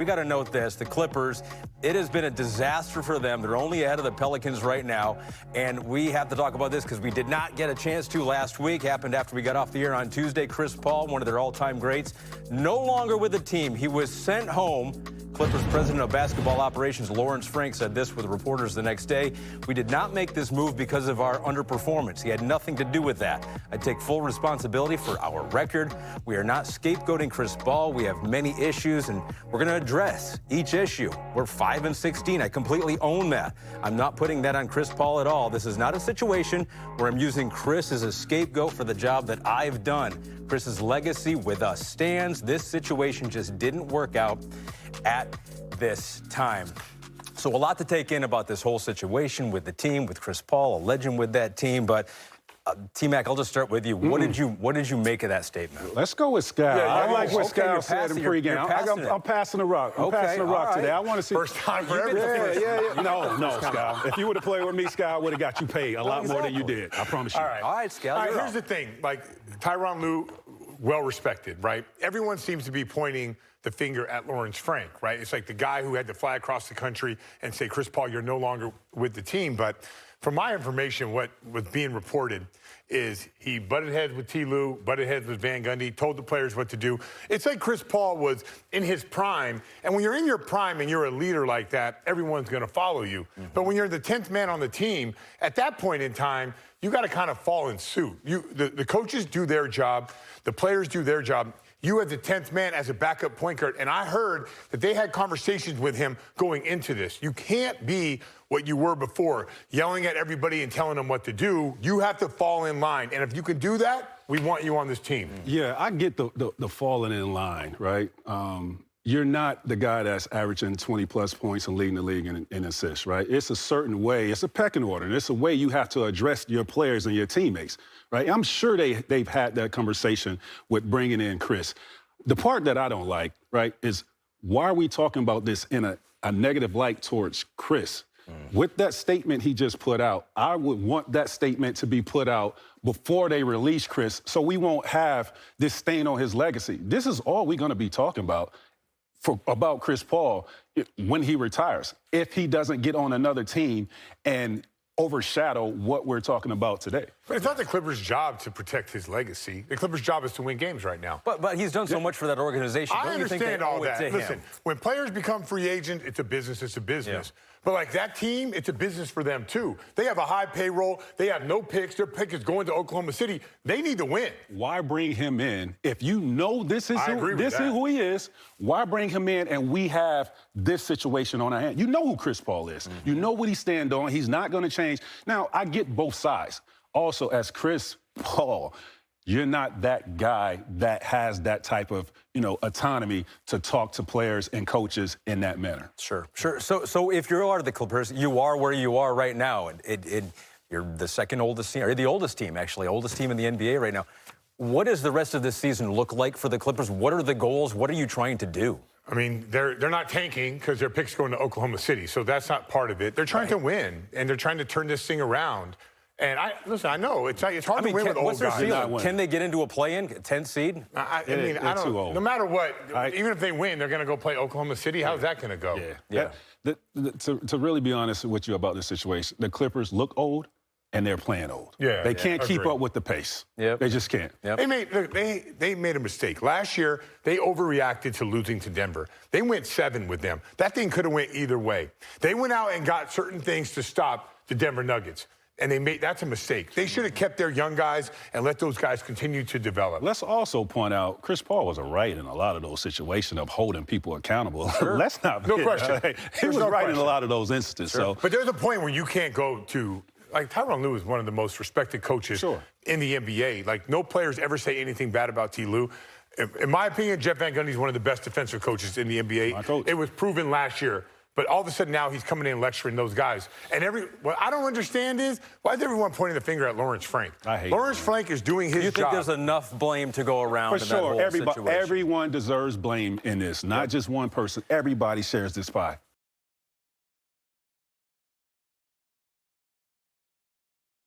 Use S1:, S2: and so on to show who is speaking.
S1: We got to note this, the Clippers, it has been a disaster for them. They're only ahead of the Pelicans right now, and we have to talk about this because we did not get a chance to last week. Happened after we got off the air on Tuesday. Chris Paul, one of their all-time greats, no longer with the team. He was sent home. Clippers president of basketball operations, Lawrence Frank, said this with reporters the next day. We did not make this move because of our underperformance. He had nothing to do with that. I take full responsibility for our record. We are not scapegoating Chris Paul. We have many issues, and we're going to address each issue. We're 5-16. I completely own that. I'm not putting that on Chris Paul at all. This is not a situation where I'm using Chris as a scapegoat for the job that I've done. Chris's legacy with us stands. This situation just didn't work out at this time. So a lot to take in about this whole situation with the team, with Chris Paul, a legend with that team. But T-Mac, I'll just start with you. What did you make of that statement?
S2: Let's go with Scal. I like what Scal said in pregame. I'm passing the rock. I'm passing the rock today. I want to see.
S3: First time for everything.
S2: No, Scal. If you would have played with me, Scal, I would have got you paid a lot more than you did. I promise you.
S1: All right, Scal.
S3: Here's the thing. Like, Tyronn Lue, well-respected, right? Everyone seems to be pointing the finger at Lawrence Frank, right? It's like the guy who had to fly across the country and say, Chris Paul, you're no longer with the team. But from my information, what was being reported is he butted heads with T. Lue, butted heads with Van Gundy, told the players what to do. It's like Chris Paul was in his prime. And when you're in your prime and you're a leader like that, everyone's going to follow you. But when you're the 10th man on the team, at that point in time, you got to kind of fall in suit. The coaches do their job. The players do their job. You as the 10th man as a backup point guard, and I heard that they had conversations with him going into this. You can't be what you were before, yelling at everybody and telling them what to do. You have to fall in line, and if you can do that, we want you on this team.
S2: Yeah, I get the falling in line, right? You're not the guy that's averaging 20-plus points and leading the league in assists, right? It's a certain way. It's a pecking order, and it's a way you have to address your players and your teammates, right? I'm sure they've had that conversation with bringing in Chris. The part that I don't like, right, is why are we talking about this in a negative light towards Chris? With that statement he just put out, I would want that statement to be put out before they release Chris so we won't have this stain on his legacy. This is all we're going to be talking about. About Chris Paul when he retires, if he doesn't get on another team and overshadow what we're talking about today.
S3: But it's not the Clippers' job to protect his legacy. The Clippers' job is to win games right now.
S1: But he's done so much for that organization.
S3: I understand all that. Listen, when players become free agents, it's a business. It's a business. Yeah. But like that team, it's a business for them too. They have a high payroll. They have no picks. Their pick is going to Oklahoma City. They need to win.
S2: Why bring him in if you know this is who he is? Why bring him in and we have this situation on our hand? You know who Chris Paul is. You know what he stands on. He's not going to change. Now, I get both sides. Also, as Chris Paul, you're not that guy that has that type of, autonomy to talk to players and coaches in that manner.
S1: Sure. So if you are the Clippers, you are where you are right now. You're the second oldest team, or the oldest team, actually, oldest team in the NBA right now. What does the rest of this season look like for the Clippers? What are the goals? What are you trying to do?
S3: I mean, they're not tanking because their pick's going to Oklahoma City, so that's not part of it. They're trying to win, and they're trying to turn this thing around. And I know it's hard to win with old guys.
S1: Can they get into a play-in, 10th seed?
S3: I don't. Too old. No matter what, even if they win, they're going to go play Oklahoma City. How's that going to go?
S2: To really be honest with you about this situation, the Clippers look old and they're playing old. They can't keep up with the pace. They just can't.
S3: They made a mistake last year. They overreacted to losing to Denver. They went 7 with them. That thing could have went either way. They went out and got certain things to stop the Denver Nuggets. And that's a mistake. They should have kept their young guys and let those guys continue to develop.
S2: Let's also point out, Chris Paul was right in a lot of those situations of holding people accountable. Let's not
S3: No question.
S2: He was right in a lot of those instances.
S3: Sure. But there's a point where you can't go to, like, Tyronn Lue is one of the most respected coaches in the NBA. Like, no players ever say anything bad about T. Lue. In my opinion, Jeff Van Gundy is one of the best defensive coaches in the NBA. It was proven last year. But all of a sudden now he's coming in and lecturing those guys. And what I don't understand is, why is everyone pointing the finger at Lawrence Frank? Lawrence Frank is doing his job.
S1: You think there's enough blame to go around in that whole situation?
S2: Everyone deserves blame in this, not just one person. Everybody shares this pie.